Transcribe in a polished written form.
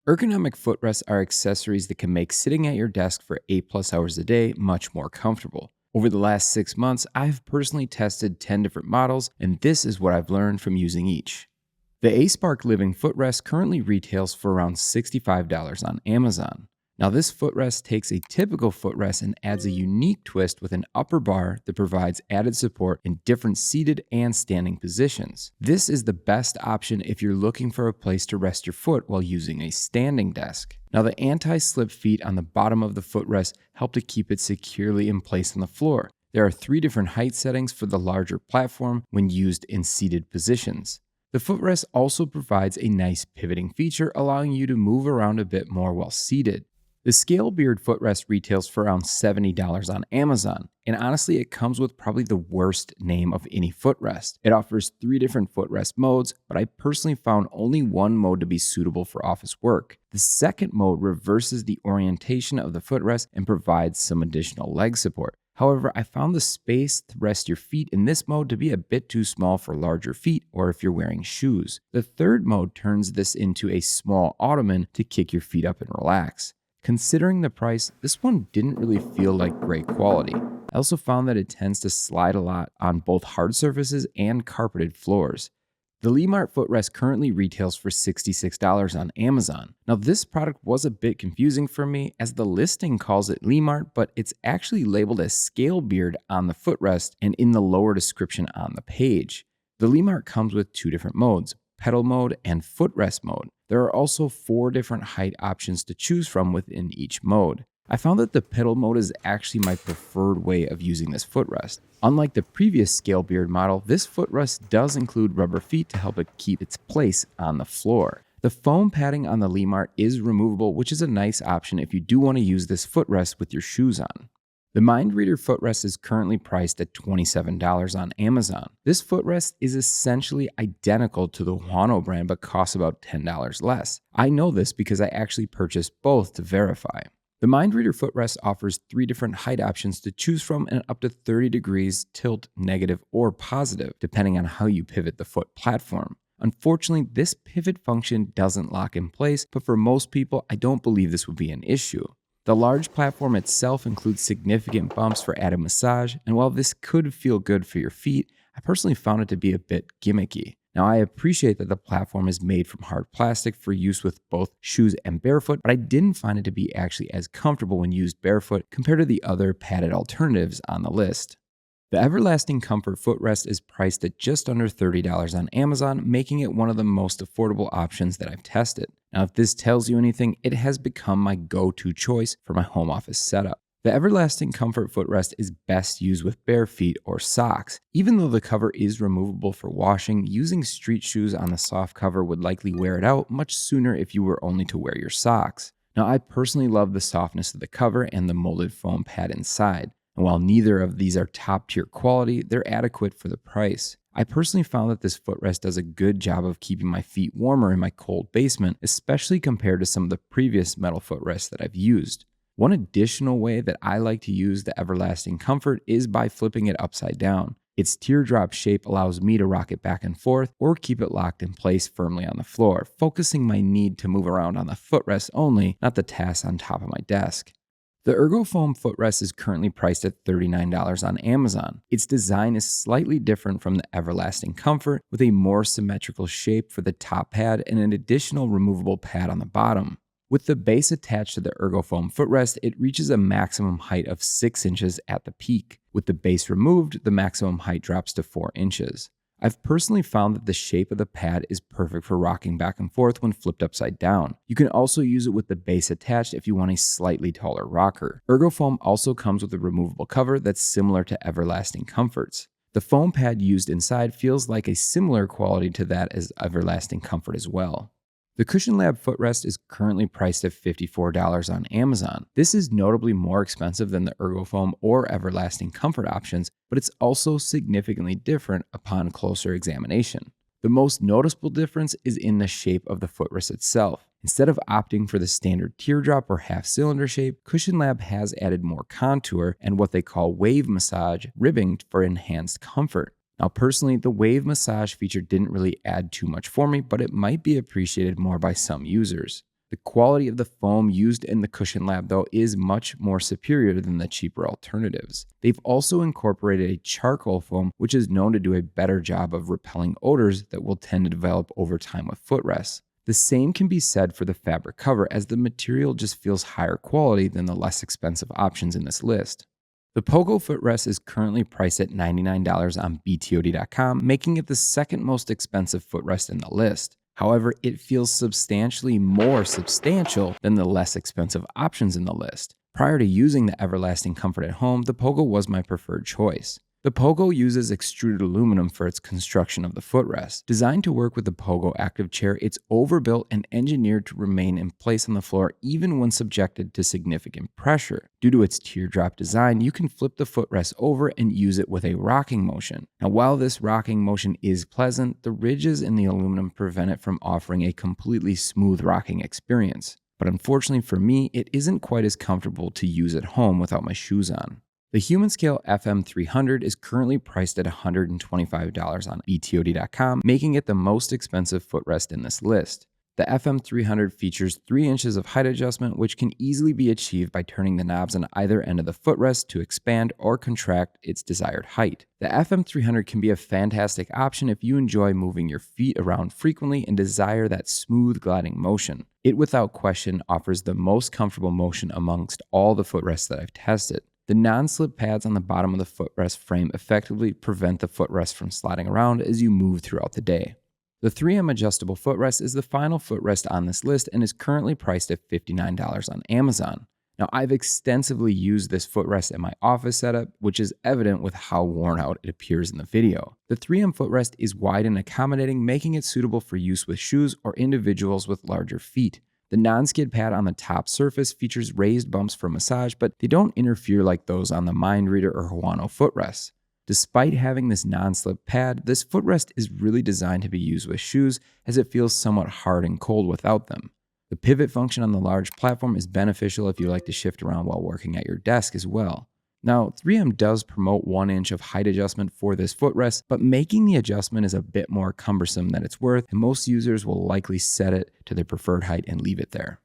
Ergonomic footrests are accessories that can make sitting at your desk for 8+ hours a day much more comfortable. Over the last 6 months, I've personally tested 10 different models, and this is what I've learned from using each. The aSparkLiving footrest currently retails for around $65 on Amazon. Now, this footrest takes a typical footrest and adds a unique twist with an upper bar that provides added support in different seated and standing positions. This is the best option if you're looking for a place to rest your foot while using a standing desk. Now, the anti-slip feet on the bottom of the footrest help to keep it securely in place on the floor. There are 3 different height settings for the larger platform when used in seated positions. The footrest also provides a nice pivoting feature, allowing you to move around a bit more while seated. The Scalebeard footrest retails for around $70 on Amazon, and honestly, it comes with probably the worst name of any footrest. It offers 3 different footrest modes, but I personally found only one mode to be suitable for office work. The second mode reverses the orientation of the footrest and provides some additional leg support. However, I found the space to rest your feet in this mode to be a bit too small for larger feet or if you're wearing shoes. The third mode turns this into a small ottoman to kick your feet up and relax. Considering the price, this one didn't really feel like great quality. I also found that it tends to slide a lot on both hard surfaces and carpeted floors. The Leermart footrest currently retails for $66 on Amazon. Now, this product was a bit confusing for me as the listing calls it Leermart, but it's actually labeled as Scalebeard on the footrest and in the lower description on the page. The Leermart comes with 2 different modes, pedal mode and footrest mode. There are also 4 different height options to choose from within each mode. I found that the pedal mode is actually my preferred way of using this footrest. Unlike the previous Scalebeard model, this footrest does include rubber feet to help it keep its place on the floor. The foam padding on the Leermart is removable, which is a nice option if you do want to use this footrest with your shoes on. The Mindreader footrest is currently priced at $27 on Amazon. This footrest is essentially identical to the Huano brand but costs about $10 less. I know this because I actually purchased both to verify. The Mindreader footrest offers 3 different height options to choose from and up to 30 degrees tilt, negative, or positive, depending on how you pivot the foot platform. Unfortunately, this pivot function doesn't lock in place, but for most people, I don't believe this would be an issue. The large platform itself includes significant bumps for added massage, and while this could feel good for your feet, I personally found it to be a bit gimmicky. Now, I appreciate that the platform is made from hard plastic for use with both shoes and barefoot, but I didn't find it to be actually as comfortable when used barefoot compared to the other padded alternatives on the list. The Everlasting Comfort footrest is priced at just under $30 on Amazon, making it one of the most affordable options that I've tested. Now, if this tells you anything, it has become my go-to choice for my home office setup. The Everlasting Comfort footrest is best used with bare feet or socks. Even though the cover is removable for washing, using street shoes on the soft cover would likely wear it out much sooner if you were only to wear your socks. Now, I personally love the softness of the cover and the molded foam pad inside. And while neither of these are top-tier quality, they're adequate for the price. I personally found that this footrest does a good job of keeping my feet warmer in my cold basement, especially compared to some of the previous metal footrests that I've used. One additional way that I like to use the Everlasting Comfort is by flipping it upside down. Its teardrop shape allows me to rock it back and forth or keep it locked in place firmly on the floor, focusing my need to move around on the footrest only, not the tasks on top of my desk. The ErgoFoam footrest is currently priced at $39 on Amazon. Its design is slightly different from the Everlasting Comfort, with a more symmetrical shape for the top pad and an additional removable pad on the bottom. With the base attached to the ErgoFoam footrest, it reaches a maximum height of 6 inches at the peak. With the base removed, the maximum height drops to 4 inches. I've personally found that the shape of the pad is perfect for rocking back and forth when flipped upside down. You can also use it with the base attached if you want a slightly taller rocker. ErgoFoam also comes with a removable cover that's similar to Everlasting Comfort's. The foam pad used inside feels like a similar quality to that as Everlasting Comfort as well. The Cushion Lab footrest is currently priced at $54 on Amazon. This is notably more expensive than the ErgoFoam or Everlasting Comfort options, but it's also significantly different upon closer examination. The most noticeable difference is in the shape of the footrest itself. Instead of opting for the standard teardrop or half-cylinder shape, Cushion Lab has added more contour and what they call wave massage ribbing for enhanced comfort. Now, personally, the wave massage feature didn't really add too much for me, but it might be appreciated more by some users. The quality of the foam used in the Cushion Lab, though, is much more superior than the cheaper alternatives. They've also incorporated a charcoal foam, which is known to do a better job of repelling odors that will tend to develop over time with footrests. The same can be said for the fabric cover, as the material just feels higher quality than the less expensive options in this list. The Pogo Footrest is currently priced at $99 on BTOD.com, making it the second most expensive footrest in the list. However, it feels substantially more substantial than the less expensive options in the list. Prior to using the everlasting comfort at home, the Pogo was my preferred choice. The Pogo uses extruded aluminum for its construction of the footrest. Designed to work with the Pogo Active Chair, it's overbuilt and engineered to remain in place on the floor even when subjected to significant pressure. Due to its teardrop design, you can flip the footrest over and use it with a rocking motion. Now, while this rocking motion is pleasant, the ridges in the aluminum prevent it from offering a completely smooth rocking experience. But unfortunately for me, it isn't quite as comfortable to use at home without my shoes on. The Humanscale FM300 is currently priced at $125 on BTOD.com, making it the most expensive footrest in this list. The FM300 features 3 inches of height adjustment, which can easily be achieved by turning the knobs on either end of the footrest to expand or contract its desired height. The FM300 can be a fantastic option if you enjoy moving your feet around frequently and desire that smooth gliding motion. It without question offers the most comfortable motion amongst all the footrests that I've tested. The non-slip pads on the bottom of the footrest frame effectively prevent the footrest from sliding around as you move throughout the day. The 3M adjustable footrest is the final footrest on this list and is currently priced at $59 on Amazon. Now, I've extensively used this footrest in my office setup, which is evident with how worn out it appears in the video. The 3M footrest is wide and accommodating, making it suitable for use with shoes or individuals with larger feet. The non-skid pad on the top surface features raised bumps for massage, but they don't interfere like those on the Mindreader or Huano footrests. Despite having this non-slip pad, this footrest is really designed to be used with shoes, as it feels somewhat hard and cold without them. The pivot function on the large platform is beneficial if you like to shift around while working at your desk as well. Now, 3M does promote 1 inch of height adjustment for this footrest, but making the adjustment is a bit more cumbersome than it's worth, and most users will likely set it to their preferred height and leave it there.